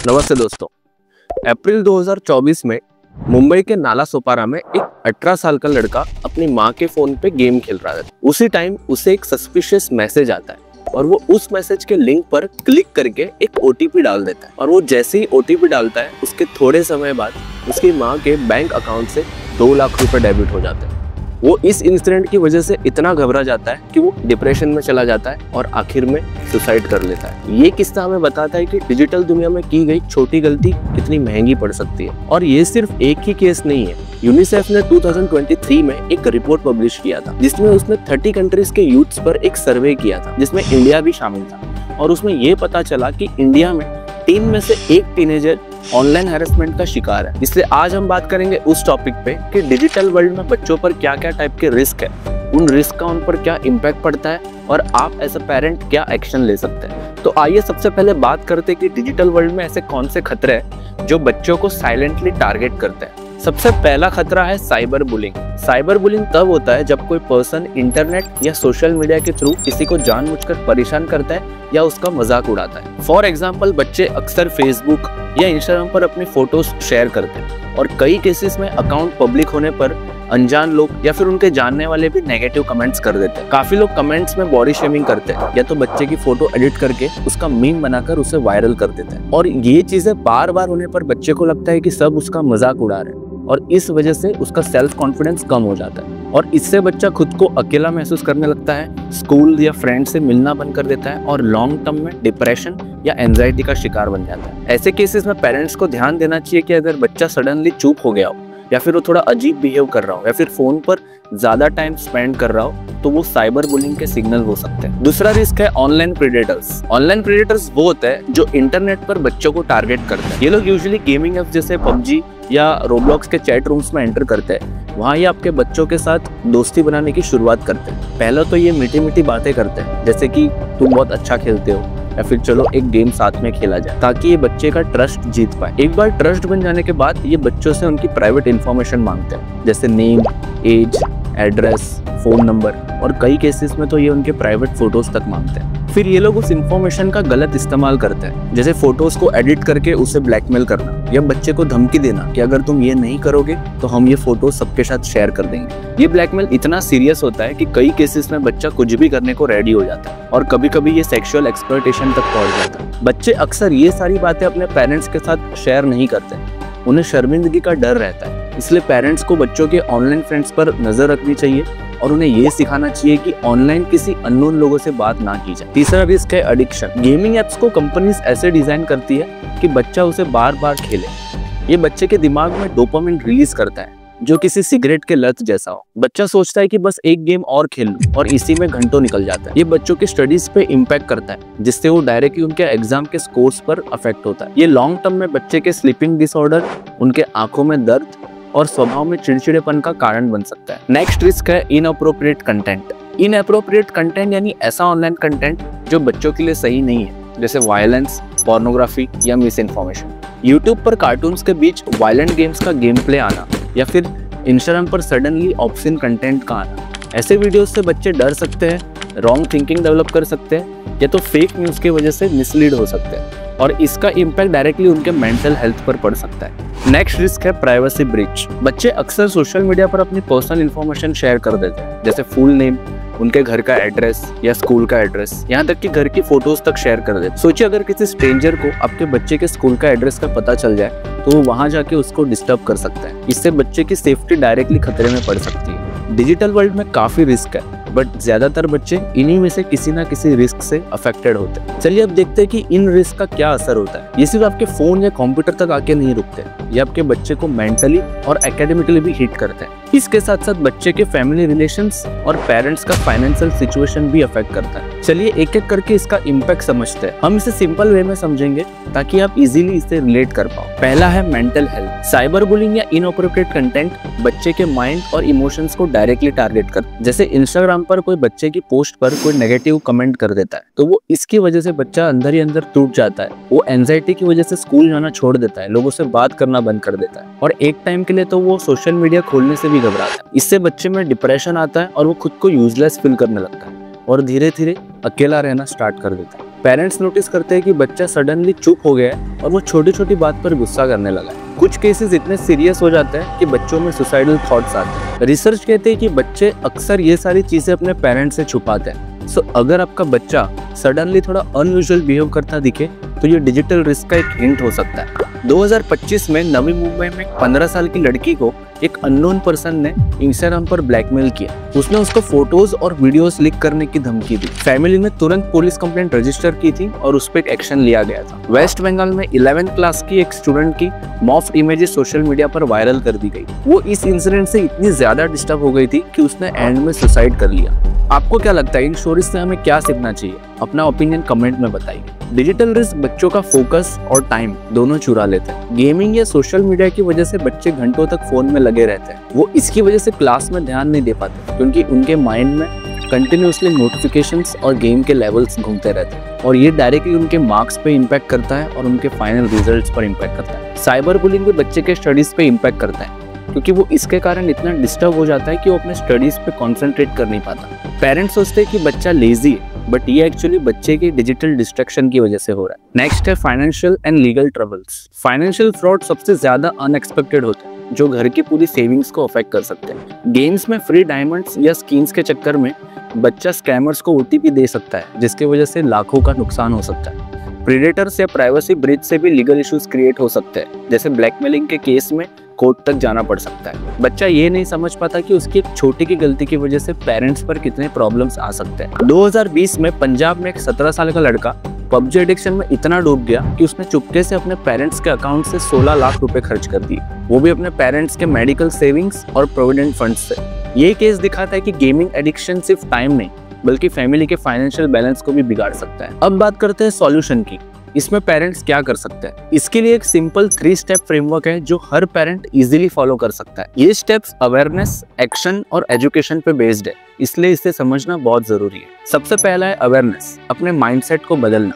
नमस्ते दोस्तों। अप्रैल 2024 में मुंबई के नालासोपारा में एक 18 साल का लड़का अपनी माँ के फोन पे गेम खेल रहा था। उसी टाइम उसे एक सस्पिशियस मैसेज आता है और वो उस मैसेज के लिंक पर क्लिक करके एक ओटीपी डाल देता है और वो जैसे ही ओटीपी डालता है उसके थोड़े समय बाद उसकी माँ के बैंक अकाउंट से 2 लाख रुपए डेबिट हो जाते हैं। वो इस इंसिडेंट की वजह से इतना घबरा जाता है कि वो डिप्रेशन में चला जाता है और आखिर में सुसाइड कर लेता है। ये किस्सा हमें बताता है कि डिजिटल दुनिया में की गई छोटी गलती कितनी महंगी पड़ सकती है। और ये सिर्फ एक ही केस नहीं है। यूनिसेफ ने 2023 में एक रिपोर्ट पब्लिश किया था जिसमें उसने 30 कंट्रीज के यूथ्स पर एक सर्वे किया था जिसमें इंडिया भी शामिल था। और उसमें ये पता चला कि इंडिया में 3 में से 1 टीनेजर ऑनलाइन हैरेसमेंट का शिकार है। इसलिए आज हम बात करेंगे उस टॉपिक पे कि डिजिटल वर्ल्ड में बच्चों पर क्या क्या टाइप के रिस्क है, उन रिस्क का उन पर क्या इम्पैक्ट पड़ता है और आप एज अ पेरेंट क्या एक्शन ले सकते हैं। तो आइए सबसे पहले बात करते हैं कि डिजिटल वर्ल्ड में ऐसे कौन से खतरे हैं जो बच्चों को साइलेंटली टारगेट करते हैं। सबसे पहला खतरा है साइबर बुलिंग। साइबर बुलिंग तब होता है जब कोई पर्सन इंटरनेट या सोशल मीडिया के थ्रू किसी को जानबूझकर परेशान करता है या उसका मजाक उड़ाता है। फॉर एग्जाम्पल, बच्चे अक्सर फेसबुक या इंस्टाग्राम पर अपनी फोटोज शेयर करते हैं और कई केसेस में अकाउंट पब्लिक होने पर अनजान लोग या फिर उनके जानने वाले भी नेगेटिव कमेंट्स कर देते हैं। काफी लोग कमेंट्स में बॉडी शेमिंग करते हैं या तो बच्चे की फोटो एडिट करके उसका मीम बनाकर उसे वायरल कर देते हैं। और ये चीजें बार बार होने पर बच्चे को लगता है कि सब उसका मजाक उड़ा रहे हैं और इस वजह से उसका सेल्फ कॉन्फिडेंस कम हो जाता है और इससे बच्चा खुद को अकेला महसूस करने लगता है, स्कूल या फ्रेंड से मिलना बंद कर देता है और लॉन्ग टर्म में डिप्रेशन या एंजाइटी का शिकार बन जाता है। ऐसे केसेस में पेरेंट्स को ध्यान देना चाहिए कि अगर बच्चा सडनली चुप हो गया हो या फिर वो थोड़ा अजीब बिहेव कर रहा हो या फिर फोन पर ज्यादा टाइम स्पेंड कर रहा हो तो वो साइबर बुलिंग के सिग्नल हो सकते हैं। दूसरा रिस्क है ऑनलाइन प्रेडेटर्स। ऑनलाइन प्रेडेटर्स वो होते हैं जो इंटरनेट पर बच्चों को टारगेट करते हैं। ये लोग यूजुअली गेमिंग ऐप्स जैसे पबजी या रोब्लॉक्स के चैट रूम्स में एंटर करते हैं। वहाँ ये आपके बच्चों के साथ दोस्ती बनाने की शुरुआत करते हैं। पहले तो ये मीठी मीठी बातें करते हैं जैसे कि तुम बहुत अच्छा खेलते हो या फिर चलो एक गेम साथ में खेला जाए, ताकि ये बच्चे का ट्रस्ट जीत पाए। एक बार ट्रस्ट बन जाने के बाद ये बच्चों से उनकी प्राइवेट इंफॉर्मेशन मांगते हैं जैसे name, age, address, phone number और कई केसेस में तो ये उनके प्राइवेट फोटोज तक मांगते हैं। फिर ये लोग उस इंफॉर्मेशन का गलत इस्तेमाल करते हैं जैसे फोटोज को एडिट करके उसे ब्लैकमेल करना या बच्चे को धमकी देना कि अगर तुम ये नहीं करोगे तो हम ये फोटो सबके साथ शेयर कर देंगे। ये ब्लैकमेल इतना सीरियस होता है कि कई केसेस में बच्चा कुछ भी करने को रेडी हो जाता है और कभी कभी ये सेक्सुअल एक्सप्लॉयटेशन तक पहुंच जाता है। बच्चे अक्सर ये सारी बातें अपने पेरेंट्स के साथ शेयर नहीं करते, उन्हें शर्मिंदगी का डर रहता है। इसलिए पेरेंट्स को बच्चों के ऑनलाइन फ्रेंड्स पर नजर रखनी चाहिए और उन्हें ये सिखाना चाहिए कि ऑनलाइन किसी अननोन लोगों से बात ना की जाए। तीसरा रिस्क है एडिक्शन। गेमिंग एप्स को कंपनीज ऐसे डिजाइन करती है कि बच्चा उसे बार बार खेले। ये बच्चे के दिमाग में डोपामिन रिलीज करता है जो किसी सिगरेट के लत जैसा हो। बच्चा सोचता है कि बस एक गेम और खेल लूं और इसी में घंटों निकल जाता है। ये बच्चों की स्टडीज पे इम्पैक्ट करता है जिससे वो डायरेक्टली उनके एग्जाम के स्कोर्स पर अफेक्ट होता है। ये लॉन्ग टर्म में बच्चे के स्लीपिंग डिसऑर्डर, उनके आंखों में दर्द और स्वभाव में चिड़चिड़ेपन का कारण बन सकता है। नेक्स्ट रिस्क है इनअप्रोप्रिएट कंटेंट। इनअप्रोप्रिएट कंटेंट यानी ऐसा ऑनलाइन कंटेंट जो बच्चों के लिए सही नहीं है जैसे वायलेंस, पोर्नोग्राफी या मिस इन्फॉर्मेशन। यूट्यूब पर कार्टून्स के बीच वायलेंट गेम्स का गेम प्ले आना या फिर इंस्टाग्राम पर सडनली ऑब्सिन कंटेंट का आना, ऐसे वीडियोस से बच्चे डर सकते हैं, रॉन्ग थिंकिंग डेवलप कर सकते हैं या तो फेक न्यूज़ की वजह से मिसलीड हो सकते हैं और इसका इम्पैक्ट डायरेक्टली उनके मेंटल हेल्थ पर पड़ सकता है। नेक्स्ट रिस्क है प्राइवेसी ब्रीच। बच्चे अक्सर सोशल मीडिया पर अपनी पर्सनल इन्फॉर्मेशन शेयर कर देते हैं जैसे फुल नेम, उनके घर का एड्रेस या स्कूल का एड्रेस, यहाँ तक कि घर की फोटोज तक शेयर कर देते। सोचिए अगर किसी स्ट्रेंजर को आपके बच्चे के स्कूल का एड्रेस का पता चल जाए तो वो वहां जाके उसको डिस्टर्ब कर सकता है। इससे बच्चे की सेफ्टी डायरेक्टली खतरे में पड़ सकती है। डिजिटल वर्ल्ड में काफी रिस्क है बट ज्यादातर बच्चे इन्हीं में से किसी ना किसी रिस्क से अफेक्टेड होते हैं। चलिए अब देखते हैं कि इन रिस्क का क्या असर होता है। ये सिर्फ आपके फोन या कंप्यूटर तक आके नहीं रुकते, ये आपके बच्चे को मेंटली और एकेडमिकली भी हिट करते हैं। इसके साथ साथ बच्चे के फैमिली रिलेशंस और पेरेंट्स का फाइनेंशियल सिचुएशन भी अफेक्ट करता है। चलिए एक एक करके इसका इम्पैक्ट समझते हैं। हम इसे सिंपल वे में समझेंगे ताकि आप इजीली इसे रिलेट कर पाओ। पहला है मेंटल हेल्थ। साइबर बुलिंग या इनअप्रोप्रिएट कंटेंट बच्चे के माइंड और इमोशंस को डायरेक्टली टारगेट कर, जैसे इंस्टाग्राम पर कोई बच्चे की पोस्ट पर कोई नेगेटिव कमेंट कर देता है तो वो इसकी वजह से बच्चा अंदर ही अंदर टूट जाता है। वो एंजाइटी की वजह से स्कूल जाना छोड़ देता है, लोगों से बात करना बंद कर देता है और एक टाइम के लिए तो वो सोशल मीडिया खोलने से भी घबराता है। इससे बच्चे में डिप्रेशन आता है और वो खुद को यूजलेस फील करने लगता है और धीरे धीरे अकेला रहना स्टार्ट कर देता है। पेरेंट्स नोटिस करते हैं कि बच्चा सडनली चुप हो गया है और वो छोटी छोटी बात पर गुस्सा करने लगा है। कुछ केसेस इतने सीरियस हो जाते हैं कि बच्चों में सुसाइडल थॉट्स आते हैं। रिसर्च कहते हैं कि बच्चे अक्सर ये सारी चीजें अपने पेरेंट्स से छुपाते हैं। सो अगर आपका बच्चा सडनली थोड़ा अनयूजुअल बिहेव करता दिखे तो ये डिजिटल रिस्क का एक हिंट हो सकता है। 2025 में नवी मुंबई में 15 साल की लड़की को एक अननोन पर्सन ने इंस्टाग्राम पर ब्लैकमेल किया। उसने उसको फोटोज और वीडियोस लीक करने की धमकी दी। फैमिली ने तुरंत पुलिस कंप्लेंट रजिस्टर की थी और उस पर एक एक्शन लिया गया था। वेस्ट बंगाल में 11th क्लास की एक स्टूडेंट की मॉफ्ड इमेजेस सोशल मीडिया पर वायरल कर दी गई। वो इस इंसिडेंट से इतनी ज्यादा डिस्टर्ब हो गई थी कि उसने एंड में सुसाइड कर लिया। आपको क्या लगता है इन स्टोरीज से हमें क्या सीखना चाहिए? अपना ओपिनियन कमेंट में बताइए। डिजिटल रिस्क बच्चों का फोकस और टाइम दोनों चुरा लेते हैं। गेमिंग या सोशल मीडिया की वजह से बच्चे घंटों तक फोन में लगे रहते हैं। वो इसकी वजह से क्लास में ध्यान नहीं दे पाते क्योंकि उनके माइंड में कंटिन्यूसली नोटिफिकेशंस और गेम के लेवल्स घूमते रहते हैं और ये डायरेक्टली उनके मार्क्स पे इम्पैक्ट करता है और उनके फाइनल रिजल्ट्स पर इम्पैक्ट करता है। साइबर बुलिंग भी बच्चे के स्टडीज पे इम्पैक्ट करता है क्योंकि वो इसके कारण इतना डिस्टर्ब हो जाता है कि वो अपने स्टडीज पे कॉन्सेंट्रेट कर नहीं पाता। पेरेंट्स सोचते हैं कि बच्चा लेजी है बट ये एक्चुअली बच्चे की डिजिटल डिस्ट्रैक्शन की वजह से हो रहा है। नेक्स्ट है financial and legal troubles. Financial fraud सबसे ज्यादा अनएक्सपेक्टेड होते हैं जो घर की पूरी सेविंग्स को अफेक्ट कर सकते हैं। गेम्स में फ्री डायमंड्स या स्किन्स के चक्कर में बच्चा स्कैमर्स को ओटीपी दे सकता है जिसकी वजह से लाखों का नुकसान हो सकता है। प्रेडेटर्स या प्राइवेसी ब्रीच से भी लीगल इश्यूज क्रिएट हो सकते हैं जैसे ब्लैकमेलिंग के केस में कोर्ट तक जाना पड़ सकता है। बच्चा ये नहीं समझ पाता कि उसकी एक छोटी की गलती की वजह से पेरेंट्स पर कितने प्रॉब्लम्स आ सकते हैं। 2020 में पंजाब में एक 17 साल का लड़का पबजी एडिक्शन में इतना डूब गया कि उसने चुपके से अपने पेरेंट्स के अकाउंट से 16 लाख रुपए खर्च कर दिए, वो भी अपने पेरेंट्स के मेडिकल सेविंग्स और प्रोविडेंट फंड्स से। ये केस दिखाता है कि गेमिंग एडिक्शन सिर्फ टाइम नहीं बल्कि फैमिली के फाइनेंशियल बैलेंस को भी बिगाड़ सकता है। अब बात करते हैं सॉल्यूशन की। इसमें पेरेंट्स क्या कर सकते हैं? इसके लिए एक सिंपल 3 स्टेप फ्रेमवर्क है जो हर पेरेंट इजीली फॉलो कर सकता है। ये स्टेप्स अवेयरनेस, एक्शन और एजुकेशन पे बेस्ड है, इसलिए इसे समझना बहुत जरूरी है। सबसे पहला है अवेयरनेस, अपने माइंडसेट को बदलना।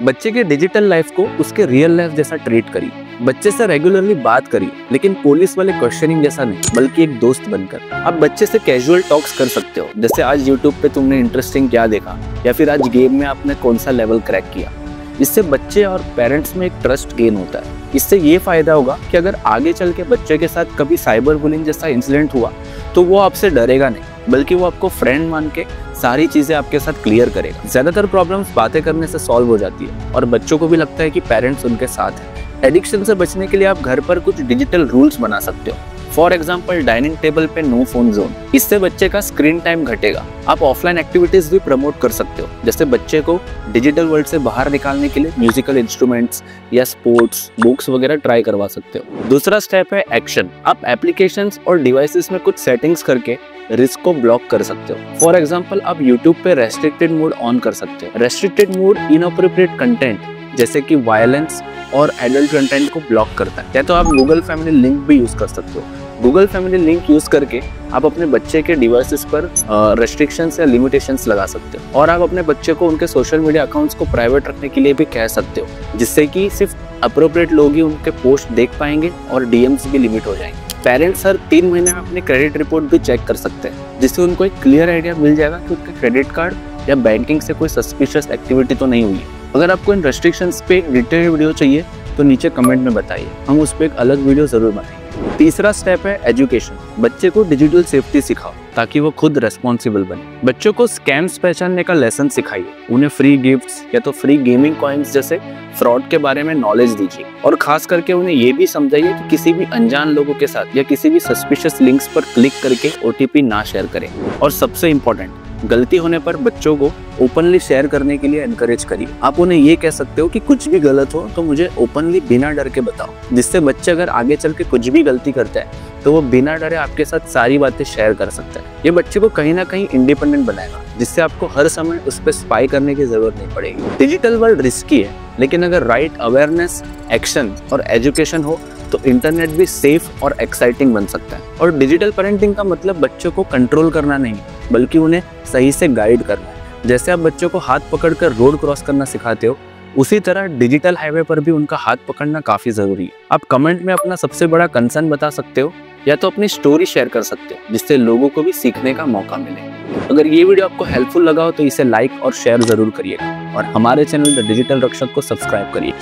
बच्चे के डिजिटल लाइफ को उसके रियल लाइफ जैसा ट्रीट करिए। बच्चे से रेगुलरली बात करिए लेकिन पुलिस वाले क्वेश्चनिंग जैसा नहीं बल्कि एक दोस्त बनकर। आप बच्चे से कैजुअल टॉक्स कर सकते हो जैसे आज यूट्यूब पे तुमने इंटरेस्टिंग क्या देखा या फिर आज गेम में आपने कौन सा लेवल क्रैक किया। इससे बच्चे और पेरेंट्स में एक ट्रस्ट गेन होता है। इससे ये फायदा होगा कि अगर आगे चल के बच्चे के साथ कभी साइबर बुलिंग जैसा इंसिडेंट हुआ तो वो आपसे डरेगा नहीं बल्कि वो आपको फ्रेंड मान के सारी चीजें आपके साथ क्लियर करेगा। ज्यादातर प्रॉब्लम्स बातें करने से सॉल्व हो जाती है और बच्चों को भी लगता है कि पेरेंट्स उनके साथ हैं। एडिक्शन से बचने के लिए आप घर पर कुछ डिजिटल रूल्स बना सकते हो। फॉर एग्जाम्पल डाइनिंग टेबल पे नो फोन जोन, इससे बच्चे का स्क्रीन टाइम घटेगा। आप ऑफलाइन एक्टिविटीज भी प्रमोट कर सकते हो जैसे बच्चे को डिजिटल वर्ल्ड से बाहर निकालने के लिए म्यूजिकल इंस्ट्रूमेंट्स या स्पोर्ट्स बुक्स वगैरह ट्राई करवा सकते हो। दूसरा स्टेप है एक्शन। आप एप्लीकेशंस और डिवाइसेस में कुछ सेटिंग्स करके रिस्क को ब्लॉक कर सकते हो। फॉर एग्जाम्पल आप यूट्यूब पे रेस्ट्रिक्टेड मोड ऑन कर सकते हो। रेस्ट्रिक्टेड मोड इनअप्रोप्रिएट कंटेंट जैसे कि वायलेंस और एडल्ट कंटेंट को ब्लॉक करता है। या तो आप गूगल फैमिली लिंक भी यूज कर सकते हो। गूगल फैमिली लिंक यूज करके आप अपने बच्चे के डिवाइसेस पर रेस्ट्रिक्शंस या लिमिटेशंस लगा सकते हो और आप अपने बच्चे को उनके सोशल मीडिया अकाउंट्स को प्राइवेट रखने के लिए भी कह सकते हो जिससे कि सिर्फ अप्रोप्रिएट लोग ही उनके पोस्ट देख पाएंगे और डीएम्स भी लिमिट हो जाएंगे। पेरेंट्स हर 3 महीने में अपनी क्रेडिट रिपोर्ट भी चेक कर सकते हैं जिससे उनको एक क्लियर आइडिया मिल जाएगा कि उनके क्रेडिट कार्ड या बैंकिंग से कोई सस्पिशियस एक्टिविटी तो नहीं हुई है। अगर आपको इन रेस्ट्रिक्शंस पे डिटेल्ड वीडियो चाहिए तो नीचे कमेंट में बताइए, हम उस पर एक अलग वीडियो जरूर बनाएंगे। तीसरा स्टेप है एजुकेशन। बच्चे को डिजिटल सेफ्टी सिखाओ ताकि वो खुद रेस्पॉन्सिबल बने। बच्चों को स्कैम्स पहचानने का लेसन सिखाइए। उन्हें फ्री गिफ्ट्स या तो फ्री गेमिंग कॉइन्स जैसे फ्रॉड के बारे में नॉलेज दीजिए और खास करके उन्हें ये भी समझाइए कि किसी भी अनजान लोगों के साथ या किसी भी सस्पिशियस लिंक्स पर क्लिक करके ओटीपी ना शेयर करें। और सबसे इम्पोर्टेंट, गलती होने पर बच्चों को ओपनली शेयर करने के लिए एनकरेज करिए। आप उन्हें ये कह सकते हो कि कुछ भी गलत हो तो मुझे ओपनली बिना डर के बताओ, जिससे बच्चे अगर आगे चल के कुछ भी गलती करता है तो वो बिना डरे आपके साथ सारी बातें शेयर कर सकता है। ये बच्चे को कहीं ना कहीं इंडिपेंडेंट बनाएगा जिससे आपको हर समय उस पर स्पाई करने की जरूरत नहीं पड़ेगी। डिजिटल वर्ल्ड रिस्की है लेकिन अगर राइट अवेयरनेस, एक्शन और एजुकेशन हो तो इंटरनेट भी सेफ और एक्साइटिंग बन सकता है। और डिजिटल पेरेंटिंग का मतलब बच्चों को कंट्रोल करना नहीं बल्कि उन्हें सही से गाइड करना है। जैसे आप बच्चों को हाथ पकड़कर रोड क्रॉस करना सिखाते हो उसी तरह डिजिटल हाईवे पर भी उनका हाथ पकड़ना काफी जरूरी है। आप कमेंट में अपना सबसे बड़ा कंसर्न बता सकते हो या तो अपनी स्टोरी शेयर कर सकते हो जिससे लोगों को भी सीखने का मौका मिले। अगर ये वीडियो आपको हेल्पफुल लगा हो तो इसे लाइक और शेयर जरूर करिएगा और हमारे चैनल द डिजिटल रक्षक को सब्सक्राइब करिए।